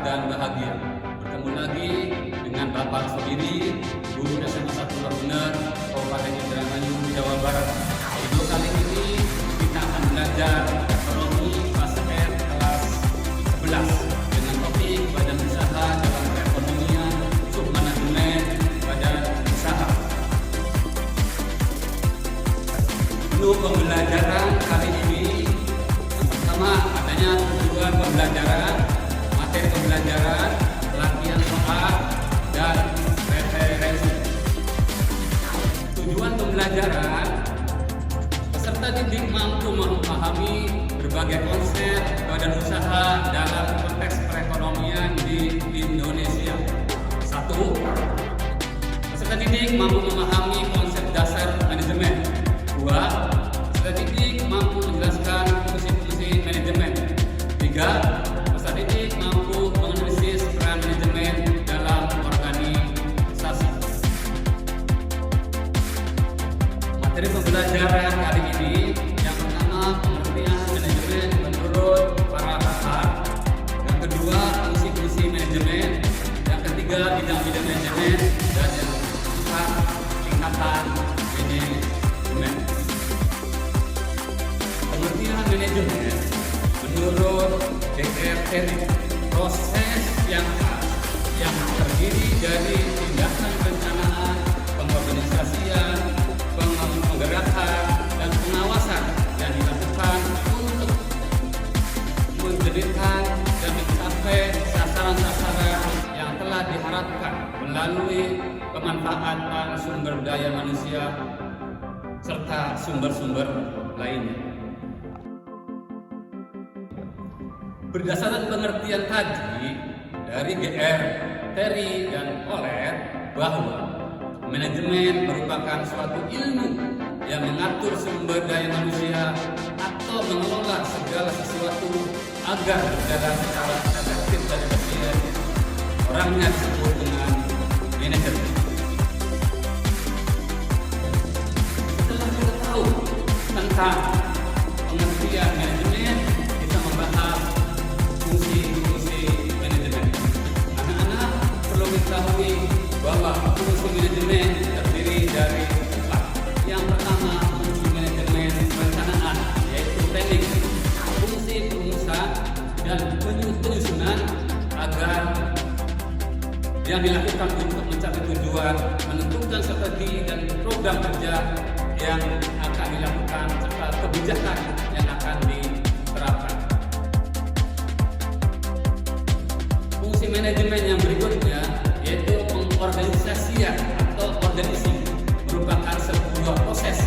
dan bahagia. Bertemu lagi dengan Bapak Sodiri, Guru SMA 1 Bener, Kabupaten Indramayu, Jawa Barat. Video kali ini kita akan belajar ekonomi kelas R kelas 11 dengan topik badan usaha dalam perekonomian, submanajemen badan usaha. Menu pembelajaran kali ini yang pertama adanya tujuan pembelajaran, materi pembelajaran, latihan soal, dan referensi. Tujuan pembelajaran, peserta didik mampu memahami berbagai konsep badan usaha dalam konteks perekonomian di Indonesia. 1. Peserta didik mampu memahami konsep dasar manajemen. 2. Peserta didik mampu menjelaskan fungsi-fungsi manajemen. 3. Peserta didik mampu menganalisis peran manajemen dalam organisasi. Materi pembelajaran kali ini yang pertama pengertian manajemen menurut para pakar, yang kedua fungsi-fungsi manajemen, yang ketiga bidang-bidang manajemen, dan yang keempat tingkatan manajemen. Pengertian manajemen menurut DRT, proses yang terdiri dari tindakan perencanaan, pengorganisasian, penggerakan, dan pengawasan yang dilakukan untuk menjadikan dan mencapai sasaran-sasaran yang telah diharapkan melalui pemanfaatan sumber daya manusia serta sumber-sumber lainnya. Berdasarkan pengertian tadi dari GR, Terry, dan Oler bahwa manajemen merupakan suatu ilmu yang mengatur sumber daya manusia atau mengelola segala sesuatu agar berjalan secara efektif dan efisien. Orangnya disebut dengan manajer. Setelah kita tahu tentang pengertian manajemen, kita membahas fungsi-fungsi manajemen. Anak-anak perlu mengetahui bahwa fungsi manajemen terdiri dari 4. Yang pertama, fungsi manajemen perencanaan, yaitu planning, fungsi perumusan dan penyusunan agar yang dilakukan untuk mencapai tujuan, menentukan strategi dan program kerja yang akan dilakukan serta kebijakan yang akan diterapkan. Fungsi manajemen yang berikutnya yaitu pengorganisasian atau organizing, merupakan sebuah proses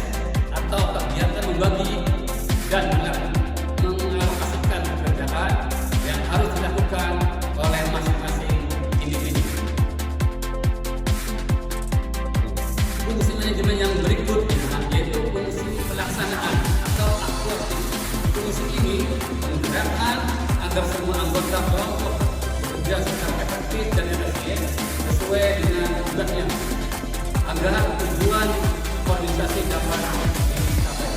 atau kegiatan membagi dan mengalokasikan pekerjaan yang harus dilakukan oleh masing-masing individu. Fungsi manajemen yang berikutnya yaitu fungsi pelaksanaan atau aktuatif. Fungsi ini menggerakkan agar semua anggota kelompok bekerja secara efektif dan efisien sesuai dengan tugasnya agar tujuan organisasi dapat dicapai.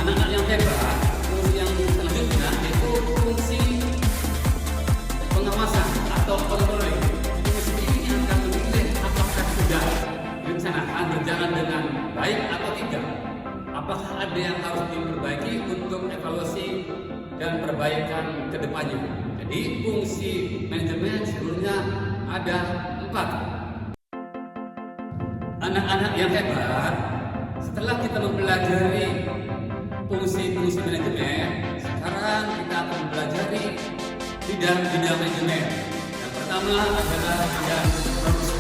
Anak-anak yang hebat, fungsi yang selanjutnya yaitu fungsi pengawasan atau controlling. Fungsi ini akan menilai apakah sudah direncanakan berjalan dengan baik atau tidak. Apakah ada yang harus diperbaiki untuk evaluasi dan perbaikan ke depannya. Jadi fungsi manajemen sebenarnya ada 4. Anak-anak yang hebat, setelah kita mempelajari fungsi-fungsi manajemen, sekarang kita akan mempelajari bidang-bidang manajemen. Yang pertama adalah bidang produksi.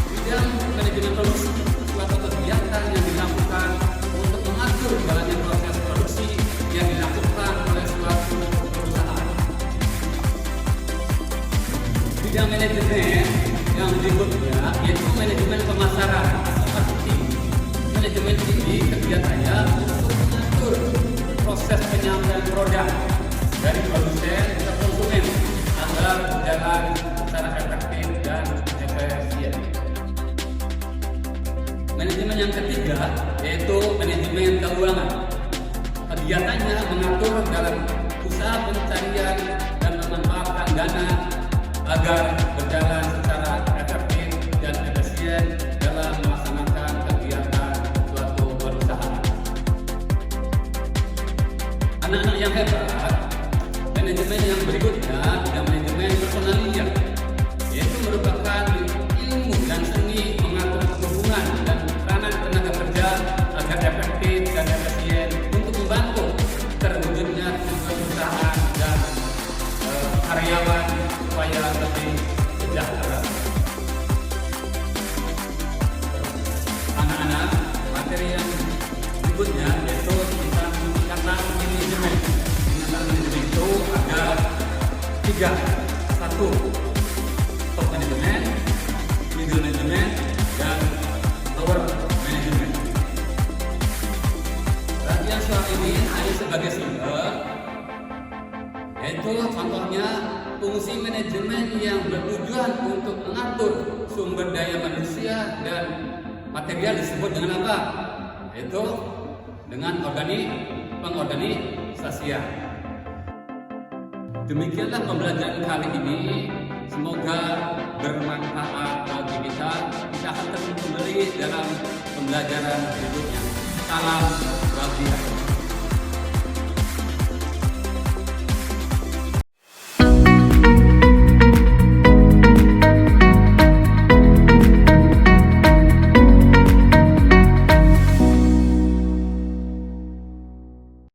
Bidang manajemen produksi suatu kegiatan yang dilakukan untuk mengatur jalannya proses produksi yang dilakukan oleh suatu perusahaan. Bidang manajemen yang berikutnya yaitu manajemen pemasaran atau marketing. Manajemen ini kegiatannya untuk mengatur proses penyampaian produk dari produsen ke konsumen agar berjalan secara efektif dan efisien. Manajemen yang ketiga yaitu manajemen keuangan. Kegiatannya mengatur dalam usaha cara pencarian dan memanfaatkan dana agar berjalan secara efektif dan efisien dalam melaksanakan kegiatan suatu perusahaan. Anak-anak yang hebat, manajemen yang berikutnya adalah manajemen personalia, yaitu merupakan ilmu dan seni mengatur hubungan dan peranan tenaga kerja agar efektif dan efisien untuk membantu terwujudnya perusahaan dan karyawan supaya lebih sejahtera. Anak-anak, materi yang berikutnya yaitu tentang tingkatan manajemen. Tingkatan manajemen itu ada 3. 1. Top manajemen, middle manajemen, dan lower manajemen. Perhatian soal ini hanya sebagai sumber, yaitu contohnya fungsi manajemen yang bertujuan untuk mengatur sumber daya manusia dan material disebut dengan apa? Yaitu dengan pengorganisasian. Demikianlah pembelajaran kali ini. Semoga bermanfaat bagi kita. Kita akan terus kembali dalam pembelajaran berikutnya. Salam bahagia.